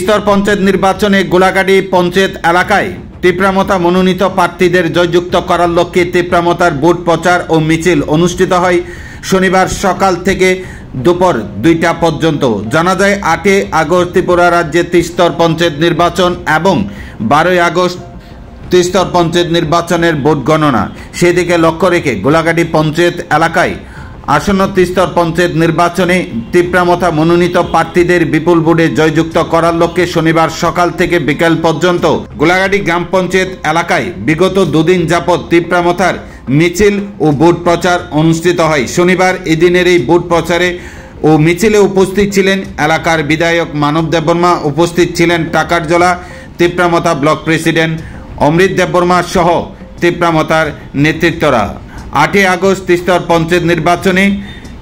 স্তর পঞ্চায়েত নির্বাচনে গোলাঘাটি পঞ্চায়েত এলাকায় তীব্রামতা মনোনীত প্রার্থীদের জয়যুক্ত করার লক্ষ্যে তীব্রামতার বুথ প্রচার ও মিছিল অনুষ্ঠিত হয় শনিবার সকাল থেকে দুপুর 2টা পর্যন্ত। জানা যায় 8 আগস্ট ত্রিপুরা রাজ্যে ত্রিস্তর পঞ্চায়েত নির্বাচন এবং 12 আগস্ট ত্রিস্তর পঞ্চায়েত নির্বাচনের ভোট গণনা। সেদিকে লক্ষ্য রেখে গোলাঘাটি পঞ্চায়েত এলাকায় আসন্ন ত্রিস্তর পঞ্চায়েত নির্বাচনে তীব্রামতা মনোনীত প্রার্থীদের বিপুল ভোটে জয়যুক্ত করার লক্ষ্যে শনিবার সকাল থেকে বিকেল পর্যন্ত গোলাঘাটি গ্রাম পঞ্চায়েত এলাকায় বিগত 2 দিন যাবৎ তীব্রামতার মিছিল ও ভোট প্রচার অনুষ্ঠিত হয়। শনিবার এদিনের এই ভোট প্রচারে ও মিছিলে উপস্থিত ছিলেন এলাকার বিধায়ক মানব দেববর্মা, উপস্থিত ছিলেন টাকারজলা তীব্রামতা ব্লক প্রেসিডেন্ট অমৃত দেববর্মা সহ তীব্রামতার নেতৃত্বরা। 8 আগস্ট ত্রিস্তর পঞ্চায়েত নির্বাচনে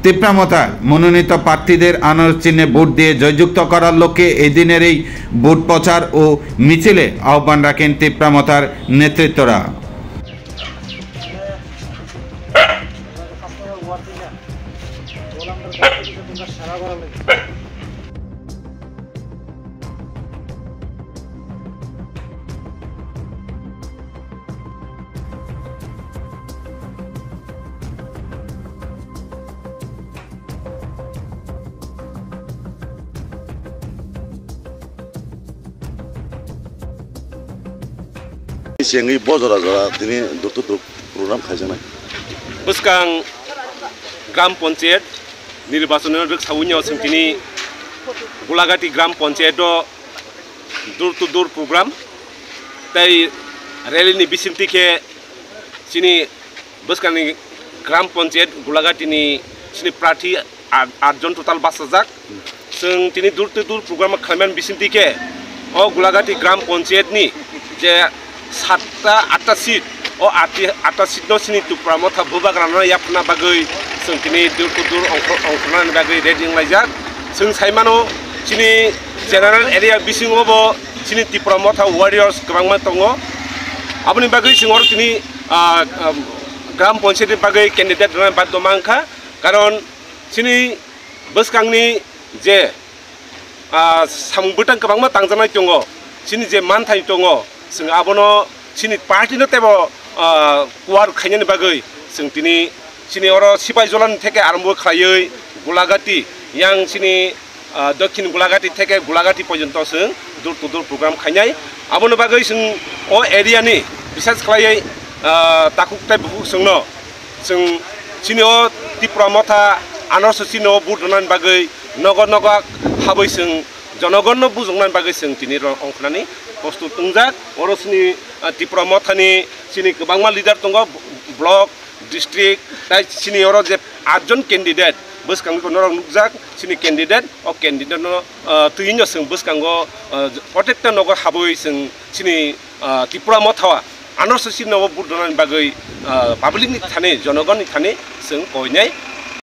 তীব্রামতার মনোনীত প্রার্থীদের আনার চিহ্নে ভোট দিয়ে জয়যুক্ত করার লক্ষ্যে এই দিনের এই ভোট প্রচার ও মিছিলে আহ্বান রাখেন তীব্রামতার নেতৃত্বরা। Siang bozora zora tini doktor program khajana. Buskang Gram Panchayat নির্বাচনের সাউনিয়াও जों tini গোলাঘাটি গ্রাম পঞ্চায়েত দূর টু দূর প্রোগ্রাম তাই রেলিনি বিসিমতিকে চিনি বুসকানি গ্রাম পঞ্চায়েত গোলাঘাটিনি চিনি প্রার্থী 8 জন টোটাল বাসাজাক जों tini দূর টু দূর প্রোগ্রাম খালামান বিসিমতিকে ও গোলাঘাটি গ্রাম পঞ্চায়েতনি যে 7টা 8টা সিট ও 8টা সিট no sini তীব্রামতা bubagrana yapna bagui जों tini dur to dur ongkhana bagui reading laijak जों saimano sini general area bisingobo sini তীব্রামতা warriors kwbangma tongo aboni bagui singor tini gram panchayat bagui candidate rana baddomangkha karon sini buskangni je sambutan kwbangma tangjanai tongo sini je manthai tongo जों abono sini party no tebo kuar khainani bagui जों tini sini oro sipai jolan theke arambo khlaioi Golaghati yang sini dokhin Golaghati theke Golaghati porjonto जों dur to dur program khainai abono bagui जों o area ni bisas khlaioi takuktai buku जोंno जों sini o তীব্রামতা anorso sini o budonan bagui nogo nogo haboi जों জনগণ বুজংনান bagui जों tini ongkhnani প্রস্তুত তংজাক অরসনি তীব্রামতানি চিনি গোবাংমা leader দङ block district তাই চিনি অর যে 8 জন ক্যান্ডিডেট বসকাंगो নরং নুকজাক চিনি ক্যান্ডিডেট ও ক্যান্ডিডেট নো তুইনো जों বসकांगो প্রত্যেকটা নগর হাবই जों চিনি তীব্রামতা আনরস চিনি বুদনান bagui পাবলিকনি থানে জনগণনি থানে जों কইনাই